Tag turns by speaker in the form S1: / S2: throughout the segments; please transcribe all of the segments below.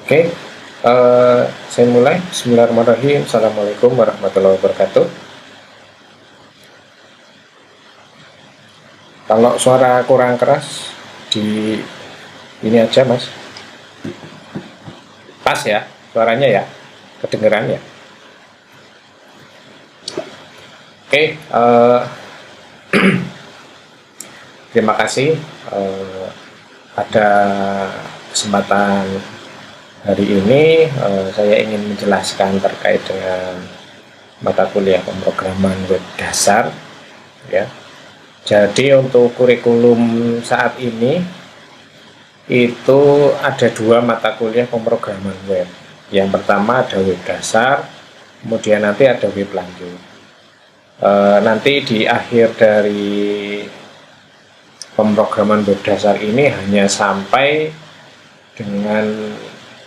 S1: Oke, saya mulai. Bismillahirrahmanirrahim. Assalamualaikum warahmatullahi wabarakatuh. Kalau suara kurang keras, di ini aja mas. Pas ya, suaranya ya, kedengeran ya. Oke, terima kasih ada kesempatan hari ini. Saya ingin menjelaskan terkait dengan mata kuliah pemrograman web dasar ya. Jadi untuk kurikulum saat ini itu ada dua mata kuliah pemrograman web. Yang pertama ada web dasar, kemudian nanti ada web lanjut. Nanti di akhir dari pemrograman web dasar ini hanya sampai dengan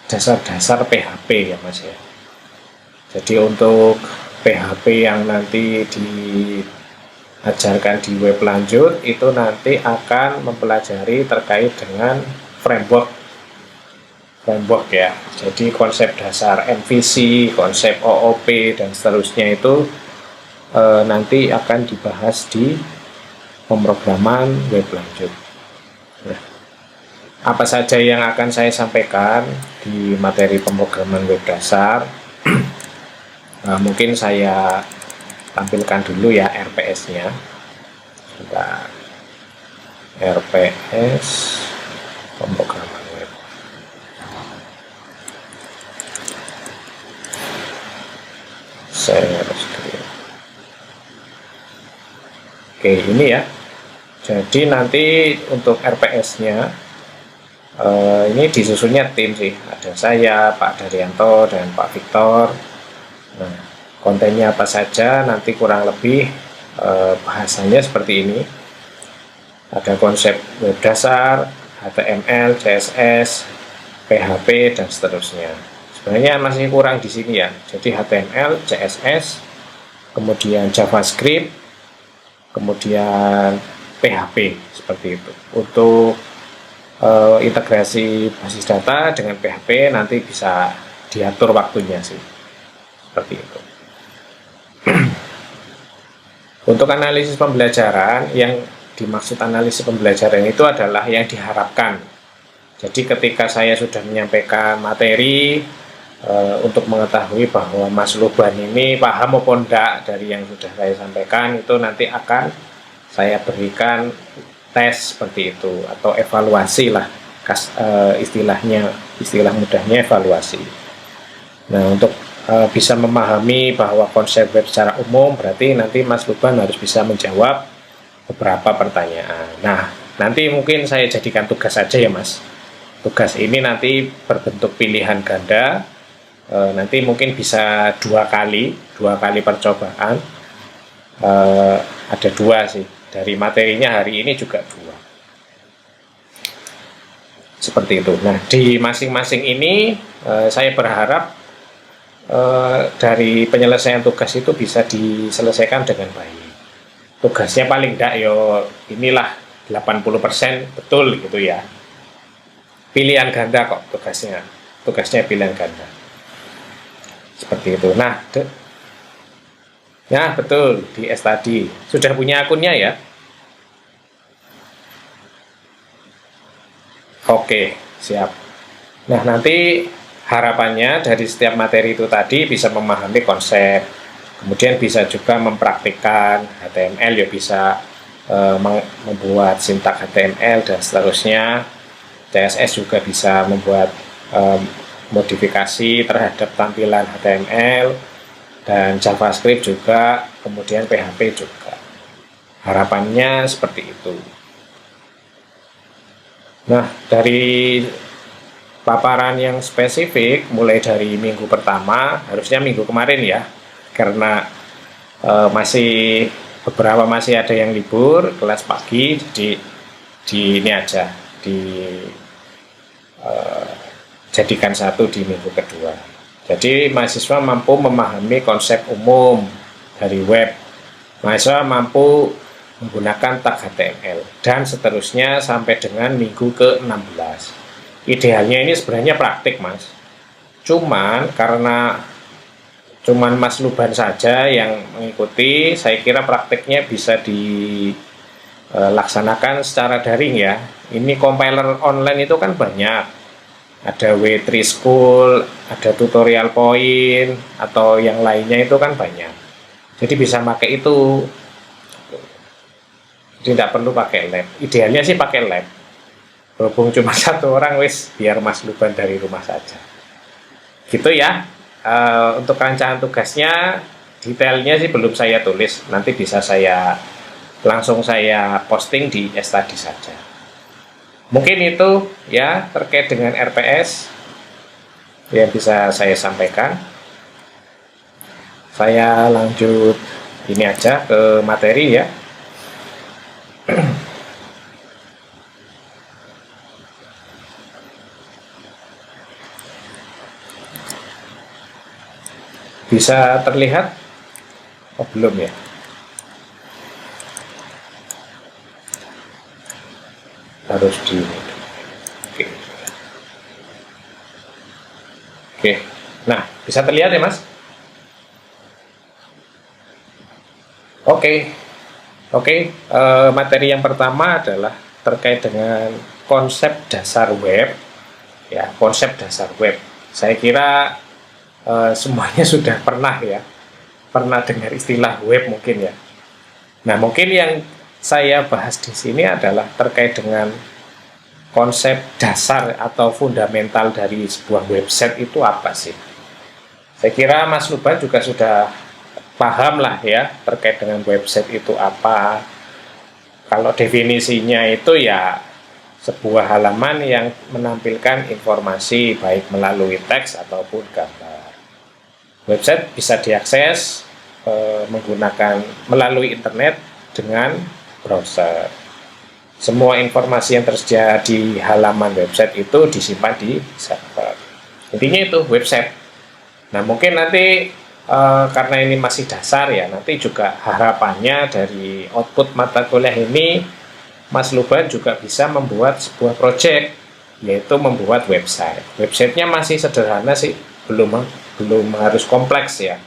S1: dasar-dasar PHP ya mas ya. Jadi untuk PHP yang nanti diajarkan di web lanjut itu nanti akan mempelajari terkait dengan framework ya. Jadi konsep dasar MVC, konsep OOP dan seterusnya itu nanti akan dibahas di pemrograman web lanjut. Nah, apa saja yang akan saya sampaikan di materi pemrograman web dasar? Mungkin saya tampilkan dulu ya RPS-nya. RPS pemrograman web. Share screen. Oke, ini ya. Jadi nanti untuk RPS-nya ini disusunnya tim sih. Ada saya, Pak Daryanto, dan Pak Victor. Nah, kontennya apa saja nanti kurang lebih bahasanya seperti ini. Ada konsep web dasar, HTML, CSS, PHP, dan seterusnya. Sebenarnya masih kurang di sini ya. Jadi HTML, CSS, kemudian JavaScript, kemudian PHP seperti itu. Untuk integrasi basis data dengan PHP nanti bisa diatur waktunya sih, seperti itu. Untuk analisis pembelajaran, yang dimaksud analisis pembelajaran itu adalah yang diharapkan. Jadi ketika saya sudah menyampaikan materi untuk mengetahui bahwa Mas Luban ini paham maupun tidak dari yang sudah saya sampaikan, itu nanti akan saya berikan tes seperti itu atau evaluasi lah, istilah mudahnya evaluasi. Nah, untuk bisa memahami bahwa konsep web secara umum, berarti nanti Mas Luban harus bisa menjawab beberapa pertanyaan. Nah, nanti mungkin saya jadikan tugas saja ya Mas. Tugas ini nanti berbentuk pilihan ganda. Nanti mungkin bisa dua kali percobaan. Ada dua sih, dari materinya hari ini juga dua, seperti itu. Nah, di masing-masing ini saya berharap dari penyelesaian tugas itu bisa diselesaikan dengan baik. Tugasnya paling enggak yo inilah 80% betul gitu ya. Pilihan ganda kok tugasnya pilihan ganda, seperti itu. Nah, ya betul, di tadi sudah punya akunnya ya. Oke, siap. Nah, nanti harapannya dari setiap materi itu tadi bisa memahami konsep, kemudian bisa juga mempraktikkan HTML ya, bisa membuat sintak HTML dan seterusnya. CSS juga bisa membuat modifikasi terhadap tampilan HTML, dan JavaScript juga, kemudian PHP juga. Harapannya seperti itu. Nah, dari paparan yang spesifik mulai dari minggu pertama, harusnya minggu kemarin ya, karena beberapa masih ada yang libur kelas pagi, jadi ini aja jadikan satu di minggu kedua. Jadi mahasiswa mampu memahami konsep umum dari web, mahasiswa mampu menggunakan tag HTML, dan seterusnya sampai dengan minggu ke-16. Idealnya ini sebenarnya praktik mas, Cuman karena cuman Mas Luban saja yang mengikuti, saya kira prakteknya bisa dilaksanakan secara daring ya. Ini compiler online itu kan banyak, ada W3 School, ada tutorial point, atau yang lainnya itu kan banyak. Jadi bisa pakai itu, tidak perlu pakai lab. Idealnya sih pakai lab. Berhubung cuma satu orang, wis biar Mas Luban dari rumah saja. Gitu ya. Untuk rancangan tugasnya detailnya sih belum saya tulis, nanti bisa langsung saya posting di study saja. Mungkin itu ya terkait dengan RPS yang bisa saya sampaikan. Saya lanjut ini aja ke materi ya. Bisa terlihat? Oh, belum ya. Harus di Oke. Oke. Nah, bisa terlihat ya, Mas? Oke. Materi yang pertama adalah terkait dengan konsep dasar web. Ya, konsep dasar web. Saya kira semuanya sudah pernah dengar istilah web mungkin ya. Nah, mungkin yang saya bahas di sini adalah terkait dengan konsep dasar atau fundamental dari sebuah website itu apa sih. Saya kira Mas Luban juga sudah paham lah ya terkait dengan website itu apa. Kalau definisinya itu ya sebuah halaman yang menampilkan informasi baik melalui teks ataupun gambar. Website bisa diakses menggunakan melalui internet dengan browser. Semua informasi yang tersedia di halaman website itu disimpan di server. Intinya itu website. Nah, mungkin nanti karena ini masih dasar ya, nanti juga harapannya dari output mata kuliah ini Mas Luban juga bisa membuat sebuah project, yaitu membuat website. Websitenya masih sederhana sih, belum harus kompleks ya.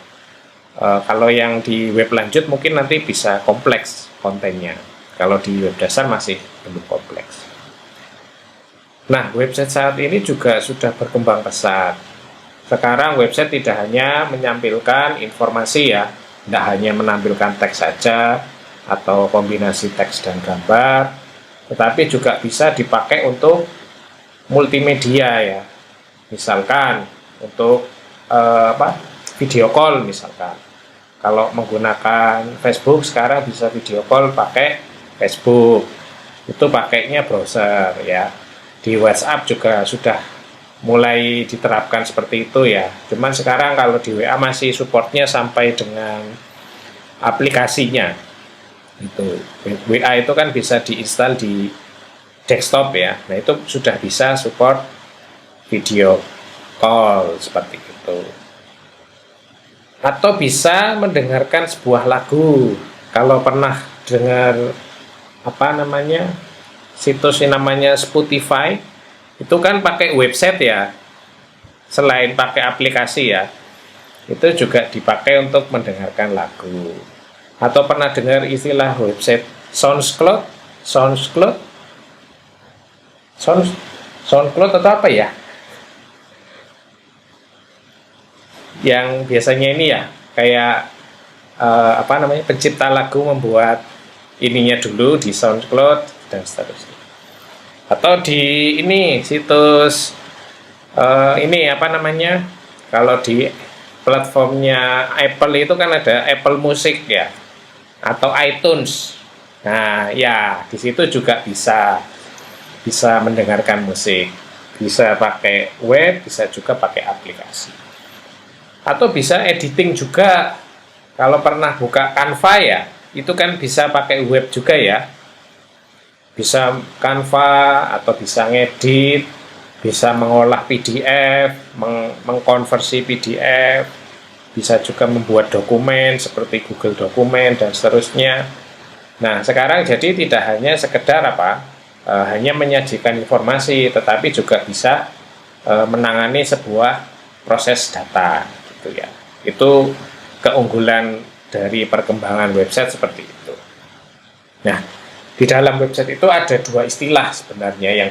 S1: Kalau yang di web lanjut mungkin nanti bisa kompleks kontennya. Kalau di web dasar masih belum kompleks. Nah, website saat ini juga sudah berkembang pesat. Sekarang website tidak hanya menampilkan informasi ya, tidak hanya menampilkan teks saja atau kombinasi teks dan gambar, tetapi juga bisa dipakai untuk multimedia ya. Misalkan untuk video call misalkan. Kalau menggunakan Facebook sekarang bisa video call pakai Facebook. Itu pakainya browser ya. Di WhatsApp juga sudah mulai diterapkan seperti itu ya. Cuman sekarang kalau di WA masih supportnya sampai dengan aplikasinya. Itu WA itu kan bisa diinstal di desktop ya. Nah, itu sudah bisa support video call seperti itu. Atau bisa mendengarkan sebuah lagu. Kalau pernah dengar situs yang namanya Spotify, itu kan pakai website ya, selain pakai aplikasi ya, itu juga dipakai untuk mendengarkan lagu. Atau pernah dengar istilah website SoundCloud atau apa ya, yang biasanya ini ya kayak pencipta lagu membuat ininya dulu di SoundCloud dan seterusnya. Atau di ini situs kalau di platformnya Apple itu kan ada Apple Music ya, atau iTunes. Nah ya, di situ juga bisa mendengarkan musik, bisa pakai web, bisa juga pakai aplikasi. Atau bisa editing juga. Kalau pernah buka Canva ya, itu kan bisa pakai web juga ya. Bisa Canva atau bisa ngedit, bisa mengolah PDF, mengkonversi PDF, bisa juga membuat dokumen seperti Google Dokumen dan seterusnya. Nah, sekarang jadi tidak hanya sekedar hanya menyajikan informasi, tetapi juga bisa menangani sebuah proses data gitu ya. Itu keunggulan dari perkembangan website seperti itu. Nah, di dalam website itu ada dua istilah sebenarnya yang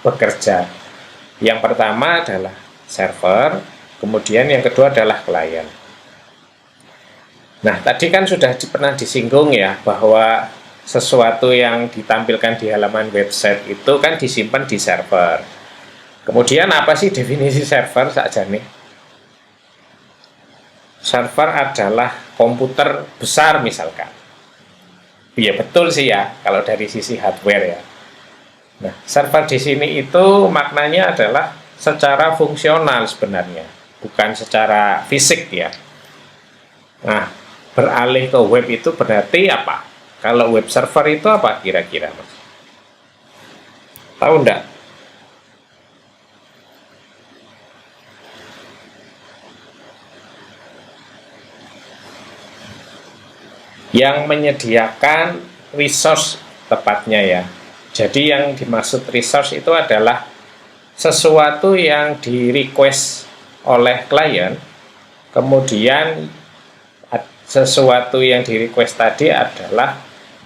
S1: bekerja. Yang pertama adalah server, kemudian yang kedua adalah klien. Nah, tadi kan sudah pernah disinggung ya, bahwa sesuatu yang ditampilkan di halaman website itu kan disimpan di server. Kemudian apa sih definisi server saja nih? Server adalah komputer besar misalkan. Iya betul sih ya, kalau dari sisi hardware ya. Nah, server di sini itu maknanya adalah secara fungsional sebenarnya, bukan secara fisik ya. Nah, beralih ke web itu berarti apa? Kalau web server itu apa kira-kira, Mas? Tahu enggak? Yang menyediakan resource tepatnya ya. Jadi yang dimaksud resource itu adalah sesuatu yang di request oleh klien, kemudian sesuatu yang di request tadi adalah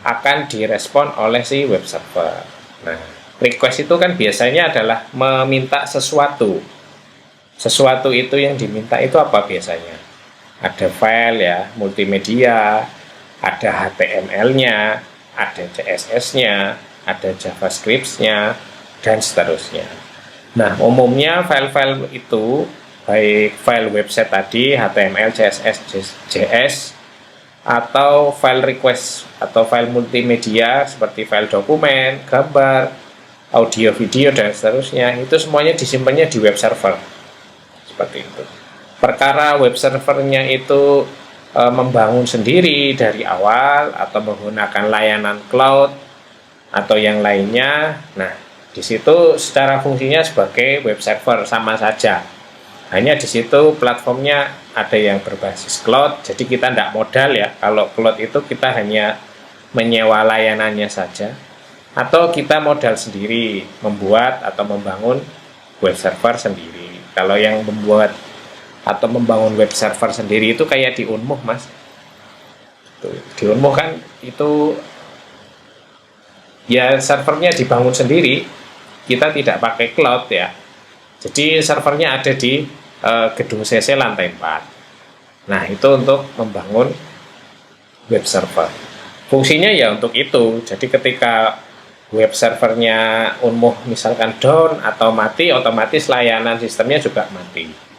S1: akan direspon oleh si web server. Nah, request itu kan biasanya adalah meminta sesuatu. Sesuatu itu yang diminta itu apa biasanya? Ada file ya, multimedia, ada HTML-nya, ada CSS-nya, ada JavaScript-nya, dan seterusnya. Nah, umumnya file-file itu, baik file website tadi, HTML, CSS, JS, atau file request, atau file multimedia, seperti file dokumen, gambar, audio, video, dan seterusnya, itu semuanya disimpannya di web server. Seperti itu. Perkara web servernya itu membangun sendiri dari awal atau menggunakan layanan cloud atau yang lainnya. Nah, di situ secara fungsinya sebagai web server sama saja. Hanya di situ platformnya ada yang berbasis cloud, jadi kita tidak modal ya. Kalau cloud itu kita hanya menyewa layanannya saja, atau kita modal sendiri, membuat atau membangun web server sendiri. Kalau yang membuat atau membangun web server sendiri itu kayak di Unmuh, Mas. Di Unmuh kan itu ya servernya dibangun sendiri, kita tidak pakai cloud ya. Jadi servernya ada di gedung CC lantai 4. Nah, itu untuk membangun web server. Fungsinya ya untuk itu. Jadi ketika web servernya Unmuh misalkan down atau mati, otomatis layanan sistemnya juga mati.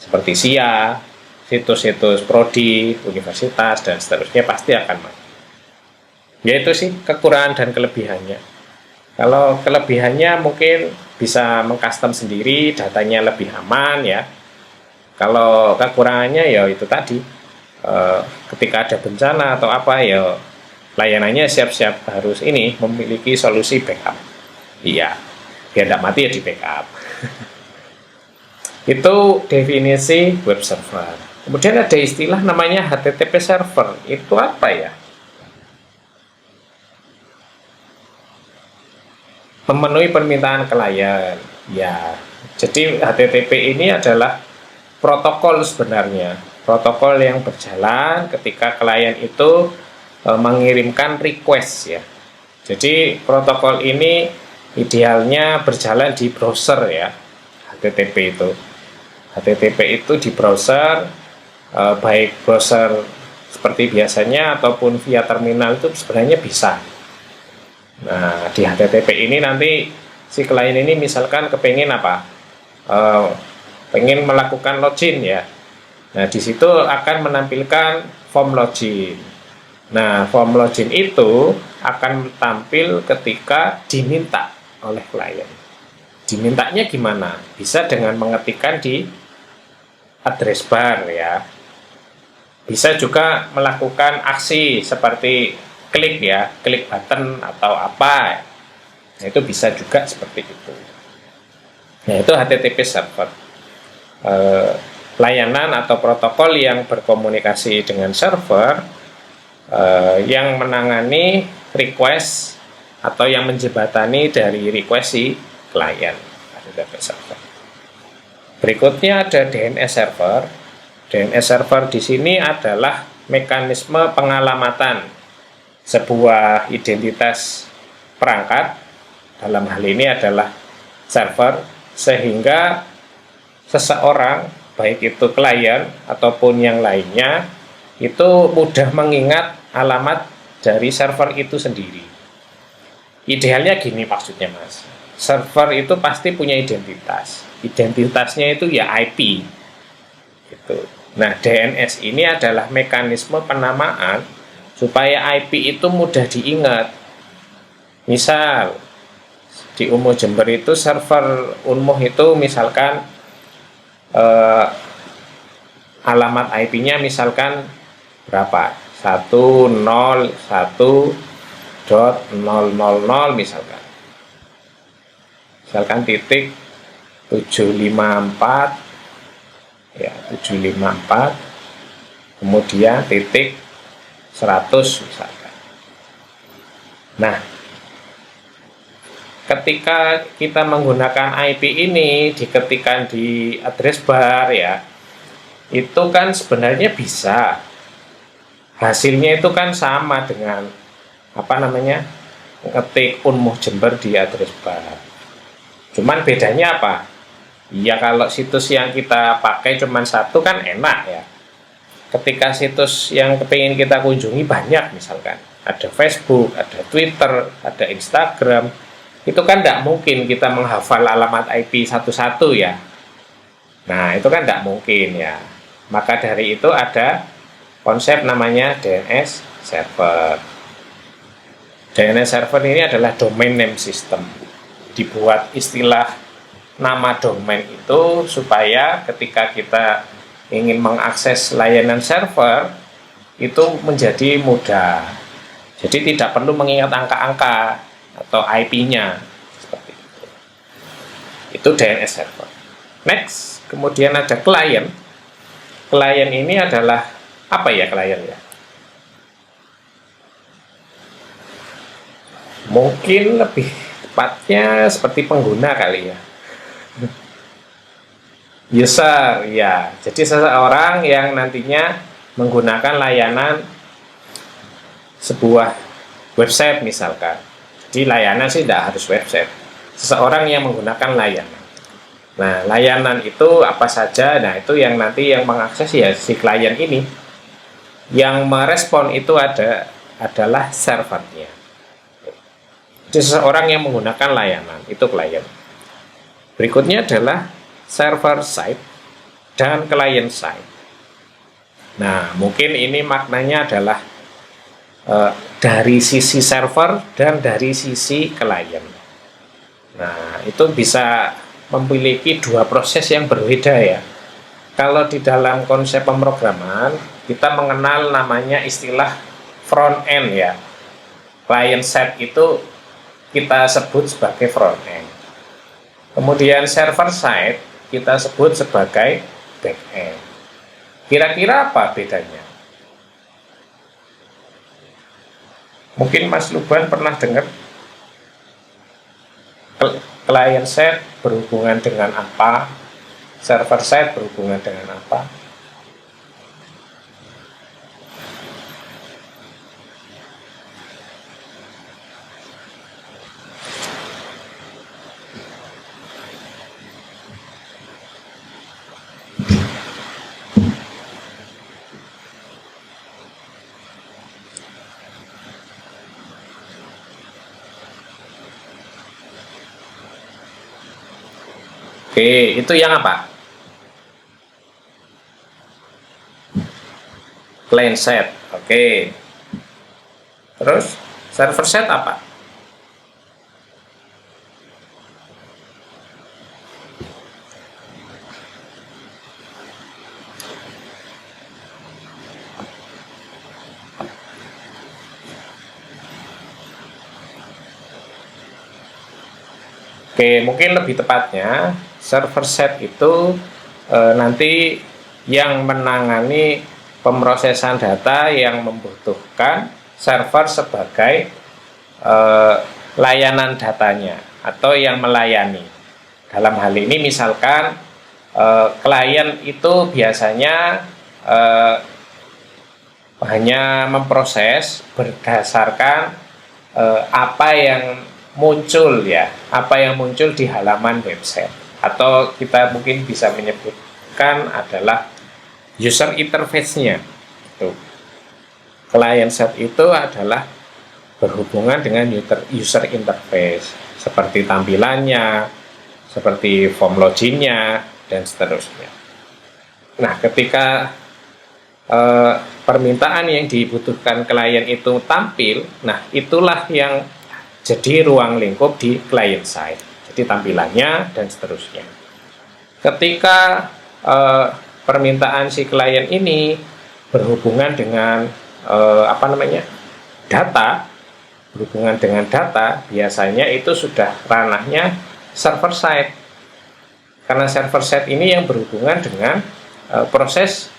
S1: Seperti SIA, situs-situs prodi, universitas, dan seterusnya pasti akan mati. Ya itu sih kekurangan dan kelebihannya. Kalau kelebihannya mungkin bisa mengcustom sendiri, datanya lebih aman ya. Kalau kekurangannya ya itu tadi, ketika ada bencana atau apa ya layanannya siap-siap harus ini memiliki solusi backup. Iya, biar tidak mati ya di backup. Itu definisi web server. Kemudian ada istilah namanya HTTP server. Itu apa ya? Memenuhi permintaan klien. Ya, jadi HTTP ini adalah protokol sebenarnya. Protokol yang berjalan ketika klien itu mengirimkan request ya. Jadi protokol ini idealnya berjalan di browser ya. HTTP itu. HTTP itu di browser, baik browser seperti biasanya ataupun via terminal itu sebenarnya bisa. Nah, di HTTP ini nanti si klien ini misalkan kepengen apa? Pengen melakukan login ya. Nah, di situ akan menampilkan form login. Nah, form login itu akan tampil ketika diminta oleh klien. Dimintanya gimana? Bisa dengan mengetikkan di address bar ya. Bisa juga melakukan aksi seperti klik ya, klik button atau apa. Nah, itu bisa juga seperti itu. Nah, itu HTTP server. Layanan atau protokol yang berkomunikasi dengan server yang menangani request atau yang menjembatani dari request si klien HTTP server. Berikutnya ada DNS server. DNS server di sini adalah mekanisme pengalamatan sebuah identitas perangkat, dalam hal ini adalah server, sehingga seseorang, baik itu klien ataupun yang lainnya, itu mudah mengingat alamat dari server itu sendiri. Idealnya gini maksudnya Mas, server itu pasti punya identitas. Identitasnya itu ya IP gitu. Nah, DNS ini adalah mekanisme penamaan supaya IP itu mudah diingat. Misal di Unmuh Jember itu server Unmuh itu misalkan alamat IP-nya misalkan berapa? 101.000 misalkan. Misalkan titik 754 ya 754 kemudian titik 100 misalkan. Nah, ketika kita menggunakan IP ini diketikkan di address bar ya, itu kan sebenarnya bisa hasilnya itu kan sama dengan ngetik Unmuh Jember di address bar. Cuman bedanya apa? Ya kalau situs yang kita pakai cuma satu kan enak ya. Ketika situs yang kepingin kita kunjungi banyak, misalkan ada Facebook, ada Twitter, ada Instagram, itu kan tidak mungkin kita menghafal alamat IP satu-satu ya. Nah itu kan tidak mungkin ya. Maka dari itu ada konsep namanya DNS server. DNS server ini adalah domain name system. Dibuat istilah nama domain itu supaya ketika kita ingin mengakses layanan server itu menjadi mudah. Jadi tidak perlu mengingat angka-angka atau IP-nya seperti itu. Itu DNS server. Next, kemudian ada klien. Klien ini adalah apa ya klien ya? Mungkin lebih tepatnya seperti pengguna kali ya. User ya, jadi seseorang yang nantinya menggunakan layanan sebuah website misalkan. Jadi layanan sih tidak harus website, seseorang yang menggunakan layanan. Nah layanan itu apa saja, nah itu yang nanti yang mengakses ya si klien ini, yang merespon itu adalah servernya. Jadi seseorang yang menggunakan layanan itu klien. Berikutnya adalah server side dan client side. Nah, mungkin ini maknanya adalah dari sisi server dan dari sisi klien. Nah, itu bisa memiliki dua proses yang berbeda ya. Kalau di dalam konsep pemrograman, kita mengenal namanya istilah front end ya. Client side itu kita sebut sebagai front end. Kemudian server side kita sebut sebagai back end. Kira-kira apa bedanya? Mungkin Mas Luban pernah dengar client side berhubungan dengan apa, server side berhubungan dengan apa. Oke, itu yang apa? Client side. Oke. Terus server side apa? Oke, mungkin lebih tepatnya server side itu nanti yang menangani pemrosesan data yang membutuhkan server sebagai layanan datanya atau yang melayani. Dalam hal ini misalkan klien itu biasanya hanya memproses berdasarkan apa yang muncul ya, apa yang muncul di halaman website, atau kita mungkin bisa menyebutkan adalah user interface-nya. Client side itu adalah berhubungan dengan user interface, seperti tampilannya, seperti form login-nya, dan seterusnya. Nah, ketika permintaan yang dibutuhkan klien itu tampil, nah itulah yang jadi ruang lingkup di client side, jadi tampilannya dan seterusnya. Ketika permintaan si klien ini berhubungan dengan data, berhubungan dengan data, biasanya itu sudah ranahnya server side, karena server side ini yang berhubungan dengan proses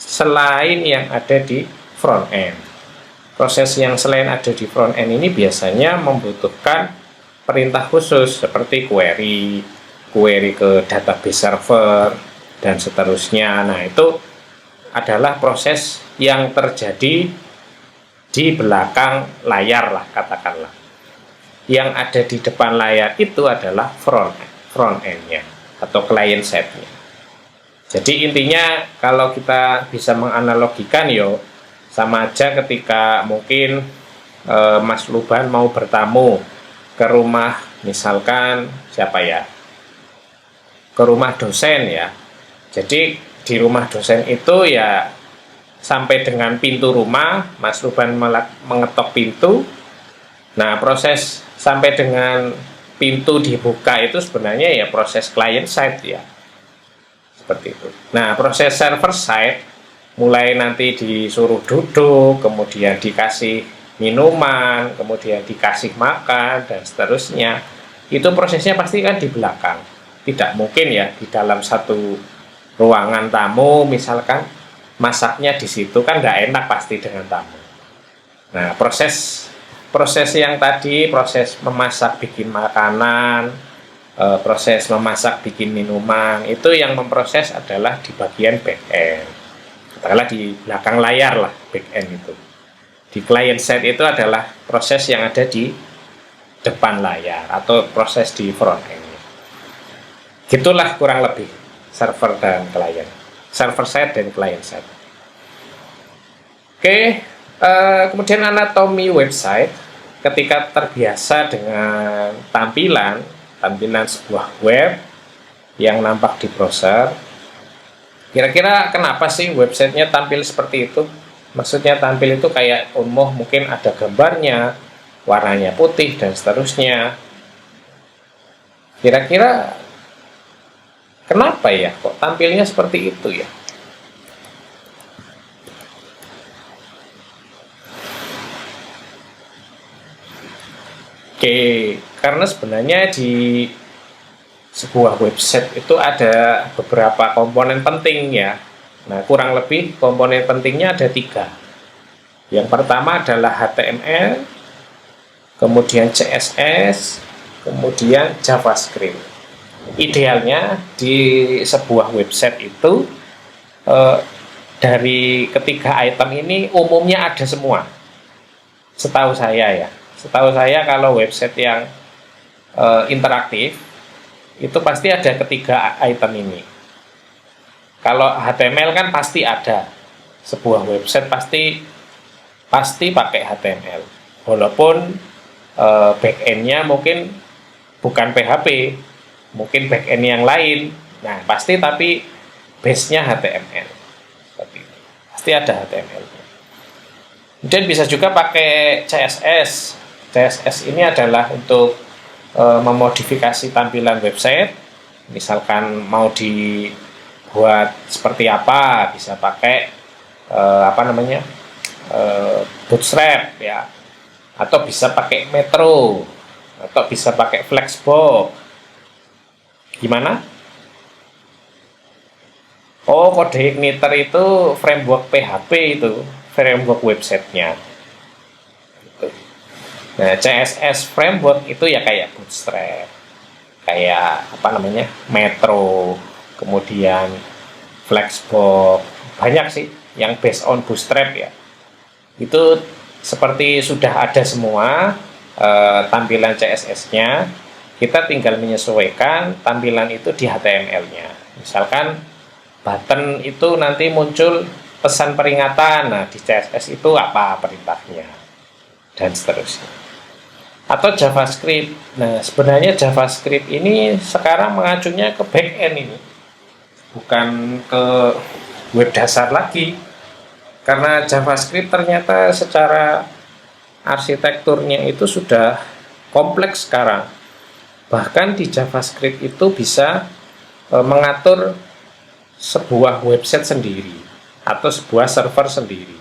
S1: selain yang ada di front end. Proses yang selain ada di front end ini biasanya membutuhkan perintah khusus seperti query ke database server dan seterusnya. Nah, itu adalah proses yang terjadi di belakang layar lah, katakanlah. Yang ada di depan layar itu adalah front end-nya atau client side-nya. Jadi intinya kalau kita bisa menganalogikan sama aja ketika mungkin Mas Luban mau bertamu ke rumah, misalkan siapa ya, ke rumah dosen ya. Jadi di rumah dosen itu ya sampai dengan pintu rumah, Mas Luban mengetok pintu. Nah, proses sampai dengan pintu dibuka itu sebenarnya ya proses client side ya. Seperti itu. Nah, proses server side mulai nanti disuruh duduk, kemudian dikasih minuman, kemudian dikasih makan dan seterusnya. Itu prosesnya pasti kan di belakang. Tidak mungkin ya di dalam satu ruangan tamu misalkan masaknya di situ, kan nggak enak pasti dengan tamu. Nah, proses yang tadi, proses memasak bikin makanan, proses memasak bikin minuman, itu yang memproses adalah di bagian back end, katakanlah di belakang layar lah back end itu. Di client side itu adalah proses yang ada di depan layar atau proses di front end. Gitulah kurang lebih server dan client, server side dan client side. Oke, kemudian anatomi website. Ketika terbiasa dengan tampilan sebuah web yang nampak di browser, kira-kira kenapa sih websitenya tampil seperti itu? Maksudnya tampil itu kayak mungkin ada gambarnya, warnanya putih dan seterusnya. Kira-kira kenapa ya kok tampilnya seperti itu ya? Oke, karena sebenarnya di sebuah website itu ada beberapa komponen penting ya. Nah, kurang lebih komponen pentingnya ada 3. Yang pertama adalah HTML, kemudian CSS, kemudian JavaScript. Idealnya di sebuah website itu dari ketiga item ini umumnya ada semua. Setahu saya kalau website yang interaktif itu pasti ada ketiga item ini. Kalau HTML kan pasti ada, sebuah website pasti pakai HTML, walaupun backend-nya mungkin bukan PHP, mungkin backend yang lain. Nah, pasti tapi base-nya HTML. Seperti itu. Pasti ada HTML. Kemudian bisa juga pakai CSS. CSS ini adalah untuk memodifikasi tampilan website. Misalkan mau dibuat seperti apa, bisa pakai Bootstrap ya, atau bisa pakai Metro, atau bisa pakai Flexbox. Gimana? Oh, Code Igniter itu framework PHP, itu framework websitenya. Nah, CSS framework itu ya kayak Bootstrap, kayak Metro, kemudian Flexbox, banyak sih yang based on Bootstrap ya. Itu seperti sudah ada semua tampilan CSS-nya, kita tinggal menyesuaikan tampilan itu di HTML-nya. Misalkan button itu nanti muncul pesan peringatan, nah di CSS itu apa perintahnya, dan seterusnya. Atau JavaScript, nah sebenarnya JavaScript ini sekarang mengacunya ke backend ini, bukan ke web dasar lagi, karena JavaScript ternyata secara arsitekturnya itu sudah kompleks sekarang. Bahkan di JavaScript itu bisa mengatur sebuah website sendiri atau sebuah server sendiri.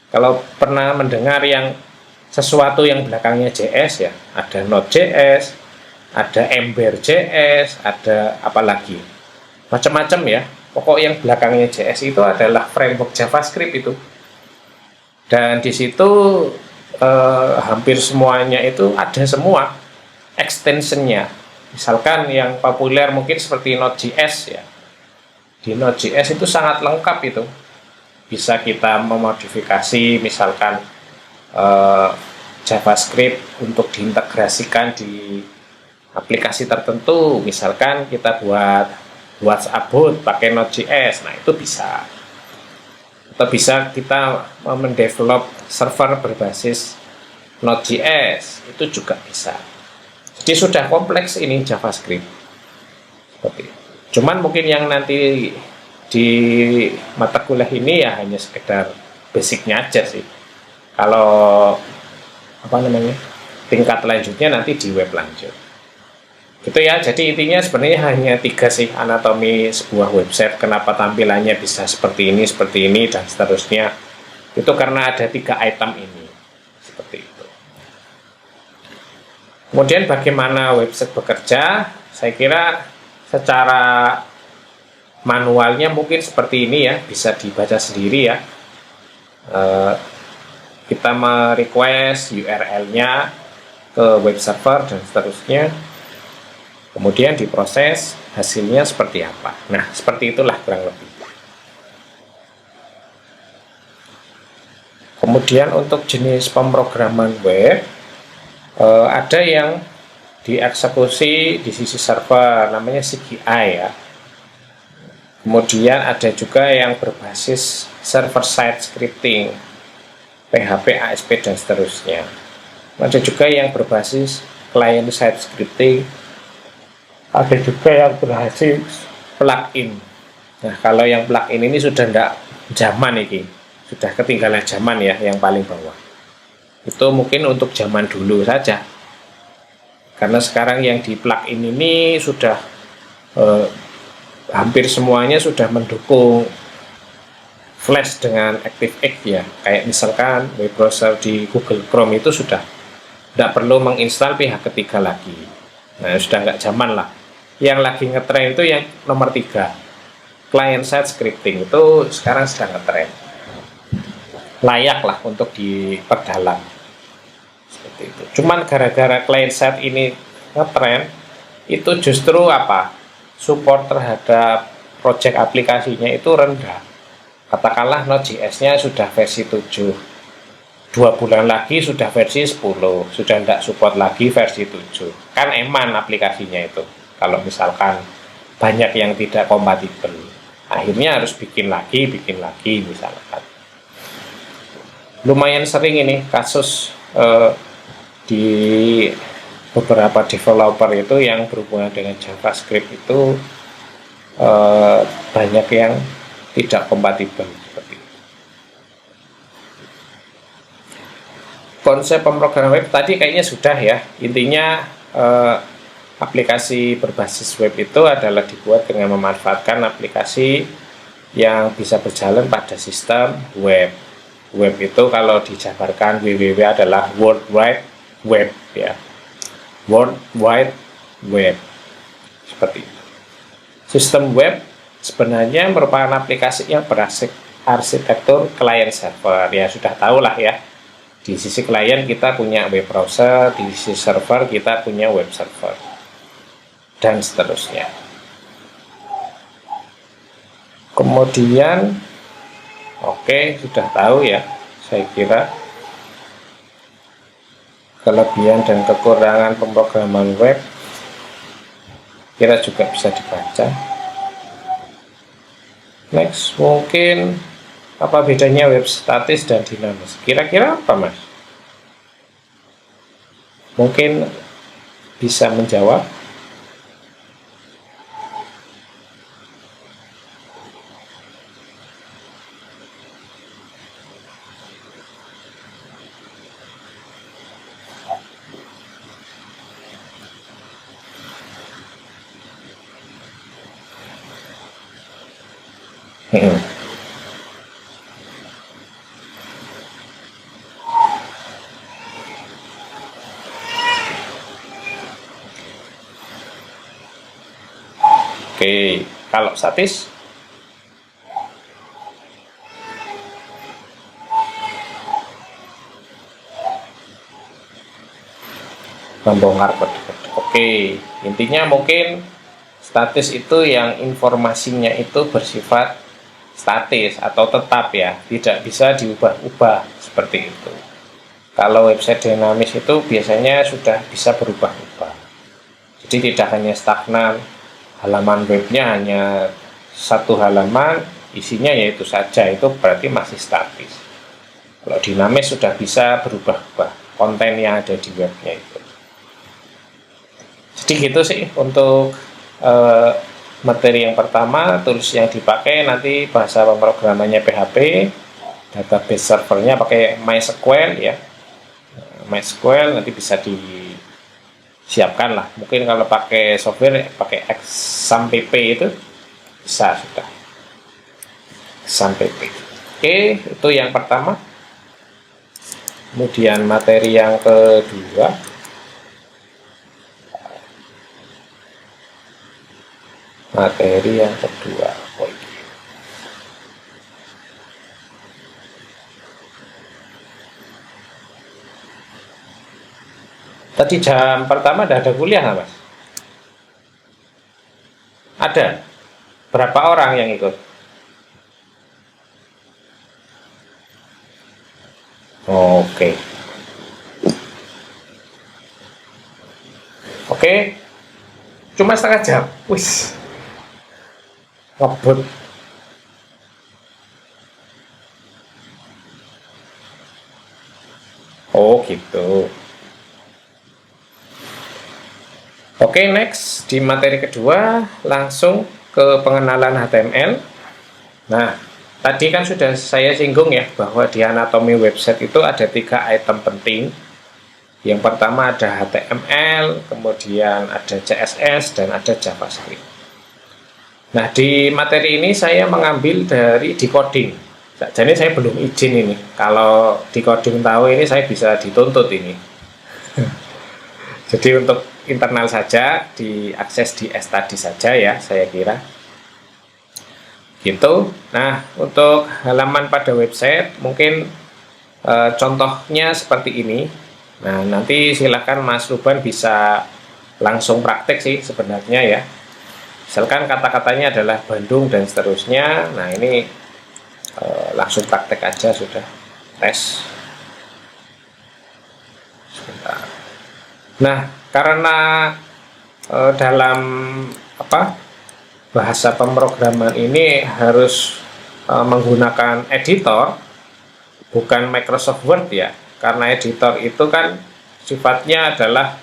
S1: Kalau pernah mendengar yang sesuatu yang belakangnya JS ya, ada Node.js, ada Ember.js, ada apa lagi, macam-macam ya. Pokok yang belakangnya JS itu adalah framework JavaScript itu. Dan di situ hampir semuanya itu ada semua extensionnya. Misalkan yang populer mungkin seperti Node.js ya. Di Node.js itu sangat lengkap itu. Bisa kita memodifikasi misalkan JavaScript untuk diintegrasikan di aplikasi tertentu. Misalkan kita buat WhatsApp bot pakai Node.js, nah itu bisa. Atau bisa kita mendevelop server berbasis Node.js, itu juga bisa. Jadi sudah kompleks ini JavaScript. Seperti itu. Cuman mungkin yang nanti di mata kuliah ini ya hanya sekedar basicnya aja sih. Kalau tingkat lanjutnya nanti di web lanjut. Gitu ya. Jadi intinya sebenarnya hanya 3 sih anatomi sebuah website. Kenapa tampilannya bisa seperti ini dan seterusnya. Itu karena ada 3 item ini. Seperti itu. Kemudian bagaimana website bekerja? Saya kira secara manualnya mungkin seperti ini ya, bisa dibaca sendiri ya. Kita merequest URL-nya ke web server dan seterusnya, kemudian diproses, hasilnya seperti apa. Nah, seperti itulah kurang lebih. Kemudian untuk jenis pemrograman web, ada yang dieksekusi di sisi server, namanya CGI ya. Kemudian ada juga yang berbasis server-side scripting, PHP, ASP, dan seterusnya. Ada juga yang berbasis client-side scripting, ada juga yang berbasis plugin. Nah, kalau yang plugin ini sudah tidak zaman ini, sudah ketinggalan zaman ya, yang paling bawah. Itu mungkin untuk zaman dulu saja. Karena sekarang yang di plugin ini sudah hampir semuanya sudah mendukung Flash dengan ActiveX ya. Kayak misalkan web browser di Google Chrome itu sudah tidak perlu menginstal pihak ketiga lagi. Nah, sudah nggak zaman lah. Yang lagi ngetren itu yang nomor 3, client-side scripting, itu sekarang sedang ngetren. Layak lah untuk diperdalam. Seperti itu. Cuman gara-gara client-side ini ngetren, itu justru apa? Support terhadap project aplikasinya itu rendah. Katakanlah Node.js-nya sudah versi 7, 2 bulan lagi sudah versi 10, sudah tidak support lagi versi 7. Kan eman aplikasinya itu. Kalau misalkan banyak yang tidak kompatibel, akhirnya harus bikin lagi misalkan. Lumayan sering ini kasus di beberapa developer itu yang berhubungan dengan JavaScript itu banyak yang tidak kompatibel seperti itu. Konsep pemrograman web tadi kayaknya sudah ya. Intinya aplikasi berbasis web itu adalah dibuat dengan memanfaatkan aplikasi yang bisa berjalan pada sistem web. Web itu kalau dijabarkan www adalah World Wide Web ya. World Wide Web seperti itu. Sistem web sebenarnya merupakan aplikasi yang berarsitektur client server ya, sudah tahu lah ya. Di sisi klien kita punya web browser, di sisi server kita punya web server dan seterusnya. Kemudian oke, sudah tahu ya, saya kira kelebihan dan kekurangan pemrograman web kira juga bisa dibaca. Next, mungkin apa bedanya web statis dan dinamis? Kira-kira apa, Mas? Mungkin bisa menjawab. Oke, kalau statis membongkar kode-kode. Oke, intinya mungkin statis itu yang informasinya itu bersifat statis atau tetap ya, tidak bisa diubah-ubah seperti itu. Kalau website dinamis itu biasanya sudah bisa berubah-ubah. Jadi tidak hanya stagnan, halaman webnya hanya satu halaman, isinya yaitu saja, itu berarti masih statis. Kalau dinamis sudah bisa berubah-ubah konten yang ada di webnya itu. Jadi gitu sih untuk materi yang pertama. Tools yang dipakai nanti bahasa pemrogramannya PHP, database servernya pakai MySQL ya. MySQL nanti bisa disiapkan lah. Mungkin kalau pakai software pakai XAMPP itu bisa sudah. XAMPP. Oke, itu yang pertama. Kemudian materi yang kedua, tadi jam pertama ada kuliah nggak, Mas? Ada. Berapa orang yang ikut? Oke. Oke. Cuma setengah jam. Wis. Ngebut. Oh, gitu. Oke, next di materi kedua langsung ke pengenalan HTML. Nah, tadi kan sudah saya singgung ya bahwa di anatomi website itu ada 3 item penting. Yang pertama ada HTML, kemudian ada CSS, dan ada JavaScript. Nah, di materi ini saya mengambil dari decoding. Jadi saya belum izin ini. Kalau decoding tahu ini saya bisa dituntut ini. Jadi untuk internal saja, diakses di study saja ya, saya kira. Gitu. Nah, untuk halaman pada website mungkin contohnya seperti ini. Nah, nanti silakan Mas Ruban bisa langsung praktek sih sebenarnya ya. Misalkan kata-katanya adalah Bandung dan seterusnya. Nah, ini langsung praktek aja sudah. Tes. Sebentar. Nah, karena dalam bahasa pemrograman ini harus menggunakan editor, bukan Microsoft Word ya. Karena editor itu kan sifatnya adalah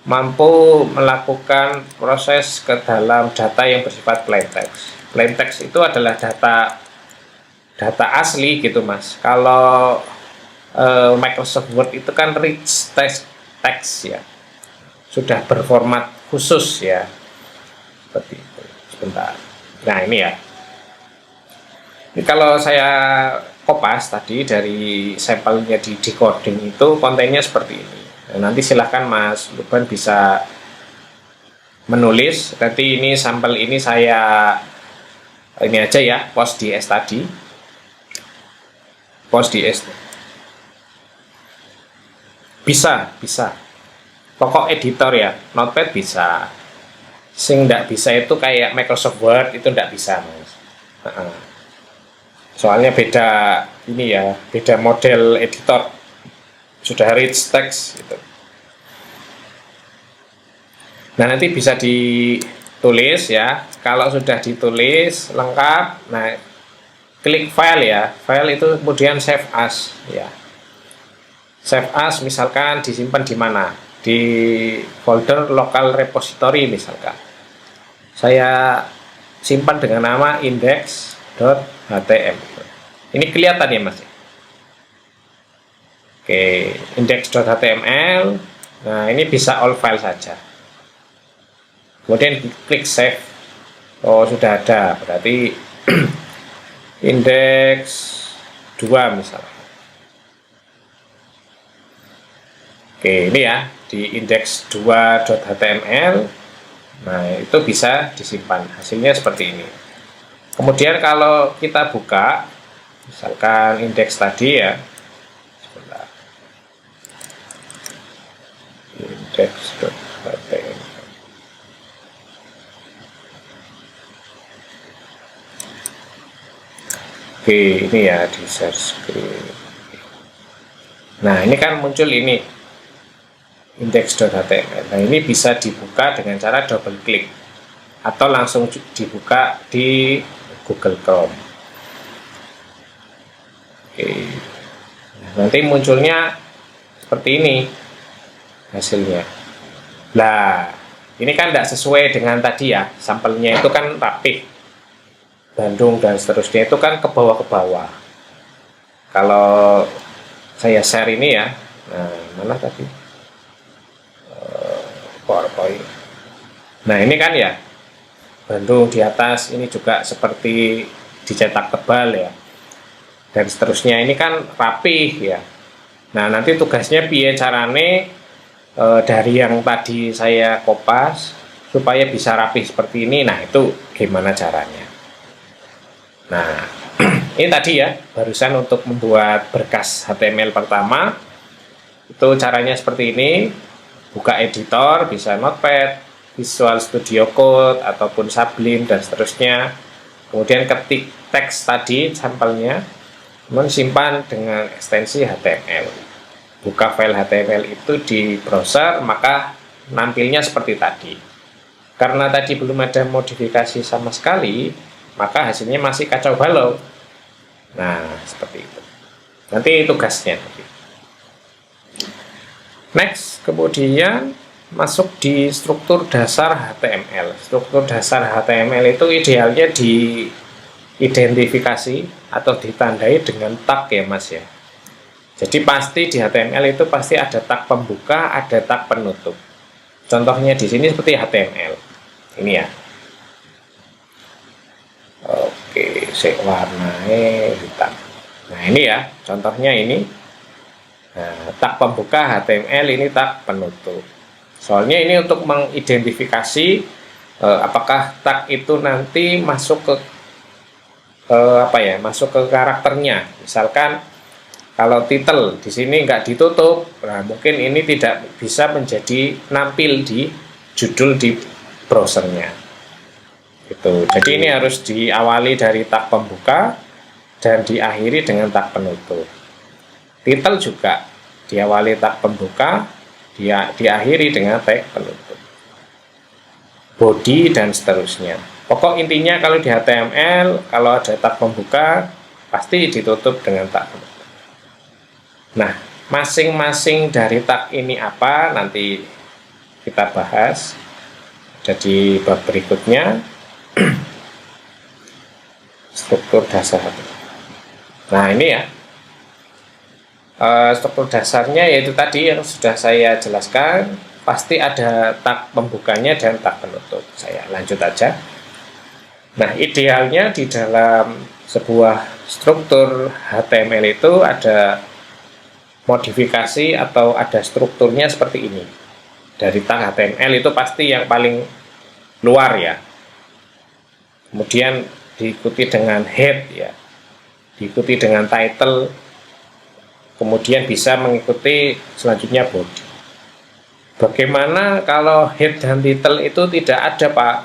S1: mampu melakukan proses ke dalam data yang bersifat plain text. Plain text itu adalah data asli gitu, Mas. Kalau Microsoft Word itu kan rich text ya, sudah berformat khusus ya, seperti itu. Sebentar. Nah, ini ya. Ini kalau saya kopas tadi dari sampelnya di decoding itu kontennya seperti ini. Nah, nanti silahkan Mas Ruban bisa menulis. Nanti ini sampel ini saya ini aja ya, post di study. Post di study. Bisa. Pokok editor ya, Notepad bisa. Sing nggak bisa itu kayak Microsoft Word itu nggak bisa, Mas. Nah, soalnya beda ini ya, beda model editor, sudah rich text gitu. Nah, nanti bisa ditulis ya. Kalau sudah ditulis lengkap, nah klik file ya. File itu kemudian save as ya. Save as misalkan disimpan di mana? Di folder local repository misalkan. Saya simpan dengan nama index.html. Ini kelihatan ya Mas. Oke, index.html. Nah, ini bisa all file saja. Kemudian klik save. Oh, sudah ada. Berarti index 2 misalnya. Oke, ini ya di index2.html. Nah, itu bisa disimpan. Hasilnya seperti ini. Kemudian kalau kita buka, misalkan indeks tadi ya, sebentar. Index.html. Oke, ini ya di share screen. Nah, ini kan muncul ini index.html. Nah, ini bisa dibuka dengan cara double klik atau langsung dibuka di Google Chrome. Oke. Nanti munculnya seperti ini hasilnya. Nah, ini kan tidak sesuai dengan tadi ya, sampelnya itu kan rapih, Bandung dan seterusnya itu kan ke bawah. Kalau saya share ini ya, nah mana tadi PowerPoint. Nah, ini kan ya Bandung di atas, ini juga seperti dicetak tebal ya, dan seterusnya. Ini kan rapih ya. Nah, nanti tugasnya piye carane dari yang tadi saya kopas supaya bisa rapih seperti ini. Nah, itu gimana caranya? Nah, ini tadi ya, barusan untuk membuat berkas HTML pertama, itu caranya seperti ini. Buka editor, bisa Notepad, Visual Studio Code, ataupun Sublime, dan seterusnya. Kemudian ketik teks tadi, sampelnya, kemudian simpan dengan ekstensi HTML. Buka file HTML itu di browser, maka nampilnya seperti tadi. Karena tadi belum ada modifikasi sama sekali, maka hasilnya masih kacau balau. Nah, seperti itu. Nanti tugasnya. Next, kemudian masuk di struktur dasar HTML. Struktur dasar HTML itu idealnya diidentifikasi atau ditandai dengan tag ya Mas ya. Jadi pasti di HTML itu pasti ada tag pembuka, ada tag penutup. Contohnya di sini seperti HTML. Ini ya. Oke, warnanya hitam. Nah, ini ya, contohnya ini. Nah, tag pembuka HTML, ini tag penutup. Soalnya ini untuk mengidentifikasi apakah tag itu nanti masuk ke masuk ke karakternya. Misalkan kalau title di sini nggak ditutup, nah mungkin ini tidak bisa menjadi nampil di judul di browsernya. Gitu. Jadi ini harus diawali dari tag pembuka dan diakhiri dengan tag penutup. Title juga diawali tag pembuka, diakhiri dengan tag penutup. Body dan seterusnya. Pokok intinya kalau di HTML, kalau ada tag pembuka, pasti ditutup dengan tag penutup. Nah, masing-masing dari tag ini apa, nanti kita bahas. Jadi bab berikutnya. Struktur dasar. Nah, ini ya struktur dasarnya yaitu tadi yang sudah saya jelaskan. Pasti ada tag pembukanya dan tag penutup. Saya lanjut aja. Nah, idealnya di dalam sebuah struktur HTML itu ada modifikasi atau ada strukturnya seperti ini. Dari tag HTML itu pasti yang paling luar ya. Kemudian diikuti dengan head ya, diikuti dengan title, kemudian bisa mengikuti selanjutnya body. Bagaimana kalau head dan title itu tidak ada Pak?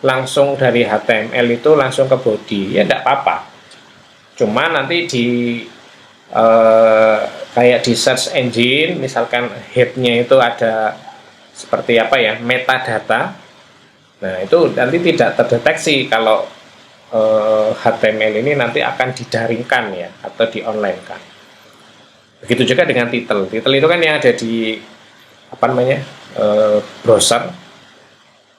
S1: langsung dari HTML itu langsung ke body, ya tidak apa-apa. Cuma nanti di kayak di search engine, misalkan headnya itu ada seperti apa ya, metadata. Nah itu nanti tidak terdeteksi kalau HTML ini nanti akan didaringkan ya, atau di online kan. Begitu juga dengan title. Title itu kan yang ada di apa namanya, browser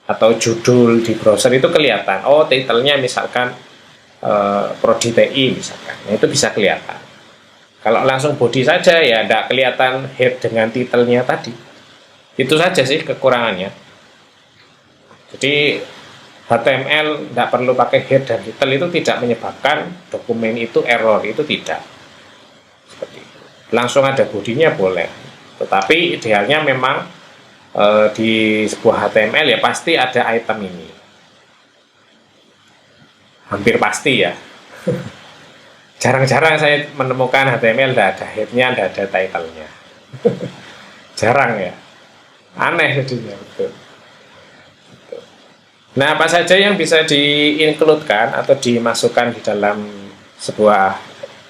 S1: atau judul di browser itu kelihatan. Oh, titelnya misalkan Prodi TI misalkan. Nah, itu bisa kelihatan. Kalau langsung body saja ya tidak kelihatan head dengan titelnya tadi. Itu saja sih kekurangannya. Jadi HTML tidak perlu pakai head dan title itu tidak menyebabkan dokumen itu error, itu tidak. Seperti itu. Langsung ada bodinya boleh, tetapi idealnya memang di sebuah HTML ya pasti ada item ini, hampir pasti ya. Jarang-jarang saya menemukan HTML tidak ada headnya, tidak ada titlenya. Jarang ya, aneh jadinya. Betul. Nah, apa saja yang bisa di-include-kan atau dimasukkan di dalam sebuah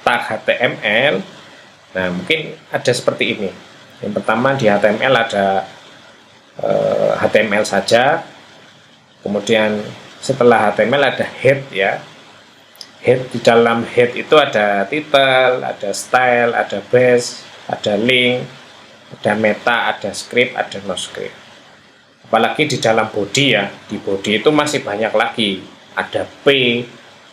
S1: tag HTML? Nah, mungkin ada seperti ini. Yang pertama di HTML ada HTML saja. Kemudian setelah HTML ada head ya. Head, di dalam head itu ada title, ada style, ada base, ada link, ada meta, ada script, ada no script. Apalagi di dalam body ya, di body itu masih banyak lagi, ada P,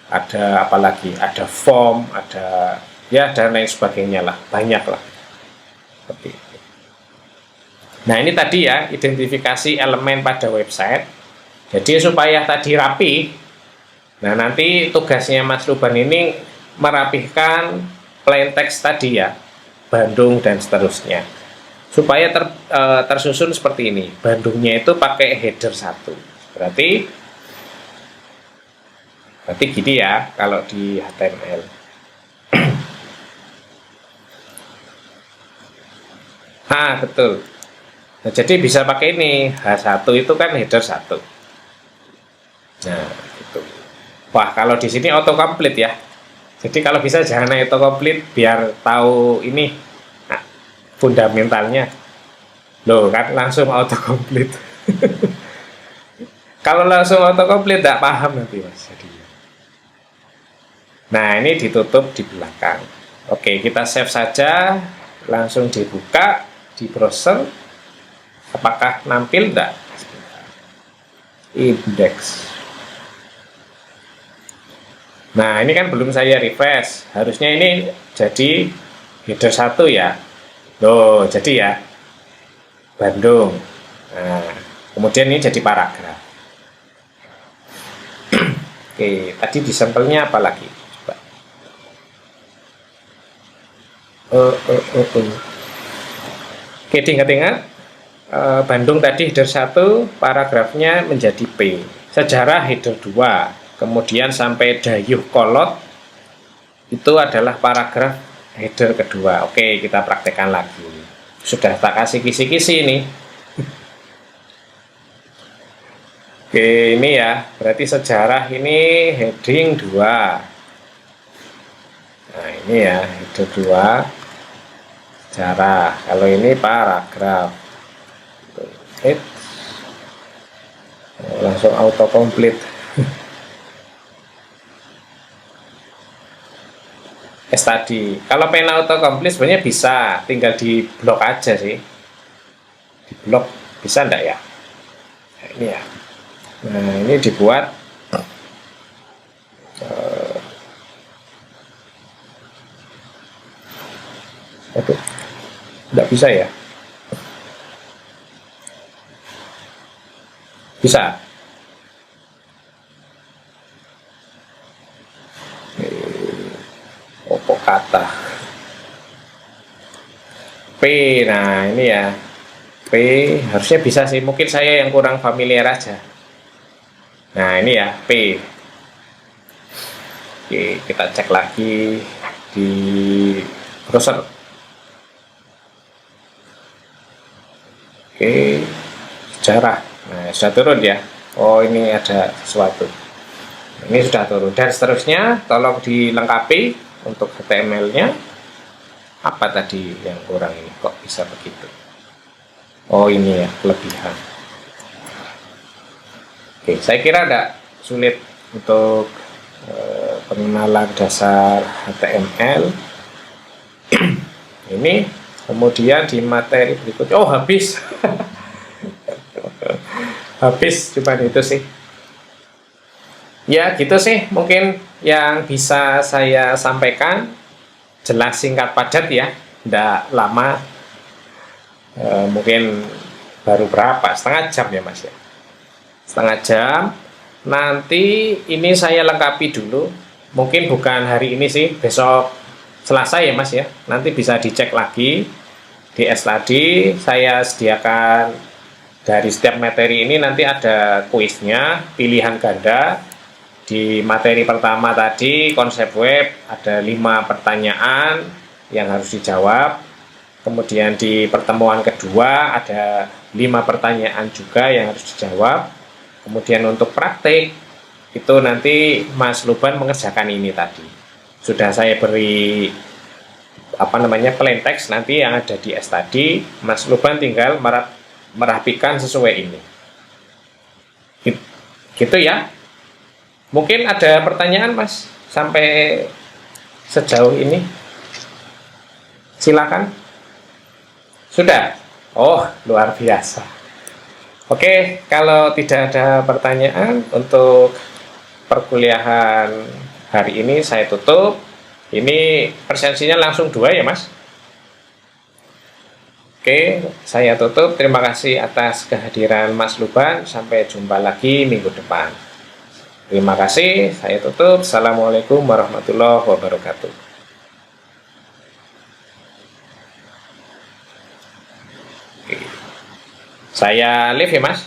S1: ada apalagi, ada form, ada ya dan lain sebagainya lah, banyak lah. Seperti itu. Nah ini tadi ya, identifikasi elemen pada website. Jadi supaya tadi rapi, nah nanti tugasnya Mas Ruban ini merapihkan plain text tadi ya, Bandung dan seterusnya. Supaya tersusun seperti ini. Bandungnya itu pakai header 1. Berarti gini ya kalau di HTML. Ah, betul. Nah, jadi bisa pakai ini. H1 itu kan header 1. Nah, gitu. Wah, kalau di sini autocomplete ya. Jadi kalau bisa jangan autocomplete biar tahu ini fundamentalnya. Loh kan langsung autocomplete. Kalau langsung autocomplete tidak paham nanti Mas. Nah ini ditutup di belakang. Oke, kita save saja. Langsung dibuka di browser. Apakah nampil tidak? Index. Nah ini kan belum saya refresh. Harusnya ini jadi header 1 ya. Loh, jadi ya Bandung. Nah, kemudian ini jadi paragraf. Oke, tadi di sampelnya apa lagi? Coba. Oke, diingat-ingat. Bandung tadi header 1, paragrafnya menjadi P. Sejarah header 2. Kemudian sampai Dayuh Kolot itu adalah paragraf header kedua. Oke, kita praktekkan lagi. Sudah tak kasih kisi-kisi ini. Oke, ini ya. Berarti sejarah ini heading 2. Nah, ini ya, header 2. Sejarah. Kalau ini paragraf. Langsung autocomplete. Tadi kalau pengen autocomplete sebenarnya bisa tinggal di blok aja sih, di blok bisa enggak ya? Nah, ini ya, nah ini dibuat aduh enggak bisa ya, bisa. Kata P, nah ini ya P harusnya bisa sih, mungkin saya yang kurang familiar aja. Nah ini ya P. Oke, kita cek lagi di browser. Oke, sejarah. Nah sudah turun ya. Oh, ini ada sesuatu. Ini sudah turun. Dan seterusnya tolong dilengkapi untuk HTML-nya. Apa tadi yang kurang ini? Kok bisa begitu? Oh, ini ya, kelebihan. Oke, saya kira tidak sulit untuk pengenalan dasar HTML. Ini kemudian di materi berikutnya. Oh, habis. Habis, cuma itu sih. Ya, gitu sih mungkin yang bisa saya sampaikan. Jelas, singkat, padat ya, tidak lama. Mungkin baru berapa, setengah jam ya Mas ya, setengah jam. Nanti ini saya lengkapi dulu, mungkin bukan hari ini sih, besok Selasa ya Mas ya, nanti bisa dicek lagi di S-Study. Saya sediakan dari setiap materi ini nanti ada kuisnya, pilihan ganda. Di materi pertama tadi, konsep web, ada 5 pertanyaan yang harus dijawab. Kemudian di pertemuan kedua ada 5 pertanyaan juga yang harus dijawab. Kemudian untuk praktik, itu nanti Mas Luban mengerjakan ini tadi. Sudah saya beri plain text nanti yang ada di S-Study. Mas Luban tinggal merapikan sesuai ini. Gitu ya. Mungkin ada pertanyaan Mas sampai sejauh ini? Silakan. Sudah? Oh, luar biasa. Oke, kalau tidak ada pertanyaan untuk perkuliahan hari ini saya tutup. Ini presensinya langsung 2 ya Mas? Oke, saya tutup. Terima kasih atas kehadiran Mas Luban. Sampai jumpa lagi minggu depan. Terima kasih, saya tutup. Assalamualaikum warahmatullahi wabarakatuh. Oke. Saya live ya Mas.